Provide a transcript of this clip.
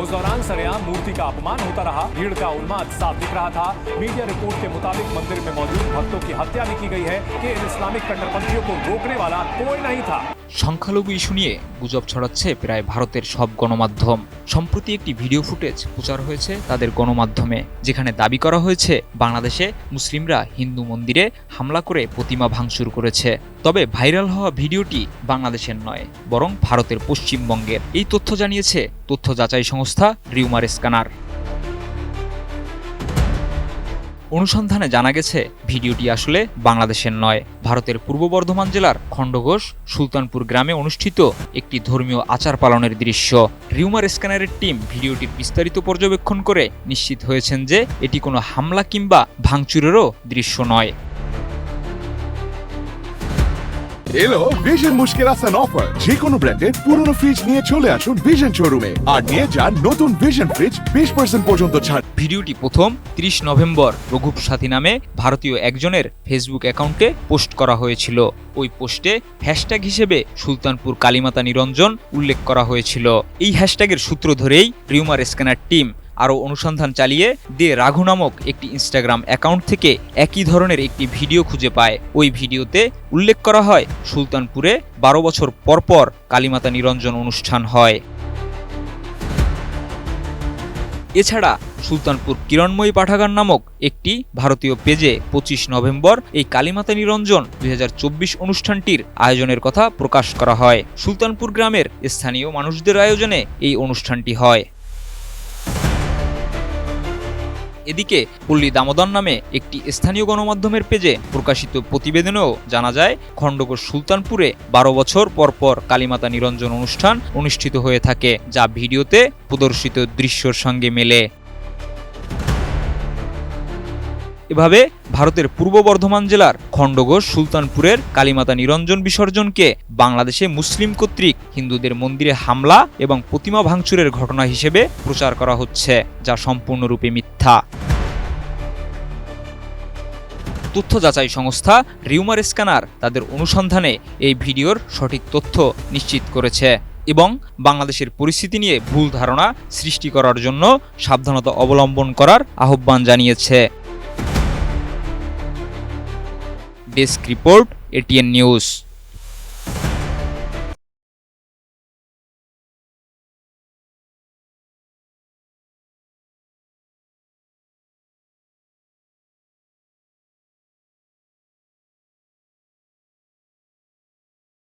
उस दौरान सरेआम मूर्ति का अपमान होता रहा। भीड़ का उन्माद साफ दिख रहा था। मीडिया रिपोर्ट के मुताबिक मंदिर में मौजूद भक्तों की हत्या भी की गई है कि इन इस्लामिक कट्टरपंथियों को रोकने वाला कोई नहीं था। সংখ্যালঘু ইস্যু নিয়ে গুজব ছড়াচ্ছে প্রায় ভারতের সব গণমাধ্যম। সম্প্রতি একটি ভিডিও ফুটেজ প্রচার হয়েছে তাদের গণমাধ্যমে, যেখানে দাবি করা হয়েছে বাংলাদেশে মুসলিমরা হিন্দু মন্দিরে হামলা করে প্রতিমা ভাঙচুর করেছে। তবে ভাইরাল হওয়া ভিডিওটি বাংলাদেশের নয়, বরং ভারতের পশ্চিমবঙ্গের। এই তথ্য জানিয়েছে তথ্য যাচাই সংস্থা রিউমার স্ক্যানার। অনুসন্ধানে জানা গেছে ভিডিওটি আসলে বাংলাদেশের নয়, ভারতের পূর্ব বর্ধমান জেলার খণ্ডঘোষ সুলতানপুর গ্রামে অনুষ্ঠিত একটি ধর্মীয় আচার পালনের দৃশ্য। রিউমার স্ক্যানারের টিম ভিডিওটির বিস্তারিত পর্যবেক্ষণ করে নিশ্চিত হয়েছেন যে এটি কোনো হামলা কিংবা ভাঙচুরেরও দৃশ্য নয়। এলো ভিশন মুশকিল আসান অফার। যে কোনো ব্র্যান্ডের পুরনো ফ্রিজ নিয়ে চলে আসুন ভিশন শোরুমে আর নিয়ে যান নতুন ভিশন ফ্রিজ 20% পর্যন্ত ছাড়। ভিডিওটি প্রথম 30 নভেম্বর রঘুপ সাথী নামে ভারতীয় একজনের ফেসবুক অ্যাকাউন্টে পোস্ট করা হয়েছিল। ওই পোস্টে হ্যাশট্যাগ হিসেবে সুলতানপুর কালীমাতা নিরঞ্জন উল্লেখ করা হয়েছিল। এই হ্যাশট্যাগের সূত্র ধরেই রিউমার স্ক্যানার টিম আরও অনুসন্ধান চালিয়ে দে রাঘু নামক একটি ইনস্টাগ্রাম অ্যাকাউন্ট থেকে একই ধরনের একটি ভিডিও খুঁজে পায়। ওই ভিডিওতে উল্লেখ করা হয় সুলতানপুরে 12 বছর পরপর কালীমাতা নিরঞ্জন অনুষ্ঠান হয়। এছাড়া সুলতানপুর কিরণময়ী পাঠাগার নামক একটি ভারতীয় পেজে 25 নভেম্বর এই কালীমাতা নিরঞ্জন 2024 অনুষ্ঠানটির আয়োজনের কথা প্রকাশ করা হয়। সুলতানপুর গ্রামের স্থানীয় মানুষদের আয়োজনে এই অনুষ্ঠানটি হয়। এদিকে পল্লী দামোদর নামে একটি স্থানীয় গণমাধ্যমের পেজে প্রকাশিত প্রতিবেদনেও জানা যায় খণ্ডঘোষ সুলতানপুরে 12 বছর পরপর কালীমাতা নিরঞ্জন অনুষ্ঠান অনুষ্ঠিত হয়ে থাকে, যা ভিডিওতে প্রদর্শিত দৃশ্যের সঙ্গে মেলে। এভাবে ভারতের পূর্ব বর্ধমান জেলার খণ্ডঘোষ সুলতানপুরের কালীমাতা নিরঞ্জন বিসর্জনকে বাংলাদেশে মুসলিম কর্তৃক হিন্দুদের মন্দিরে হামলা এবং প্রতিমা ভাঙচুরের ঘটনা হিসেবে প্রচার করা হচ্ছে, যা সম্পূর্ণরূপে মিথ্যা। তথ্য যাচাই সংস্থা রিউমার স্ক্যানার তাদের অনুসন্ধানে এই ভিডিওর সঠিক তথ্য নিশ্চিত করেছে এবং বাংলাদেশের পরিস্থিতি নিয়ে ভুল ধারণা সৃষ্টি করার জন্য সাবধানতা অবলম্বন করার আহ্বান জানিয়েছে। Desk report, ATN news.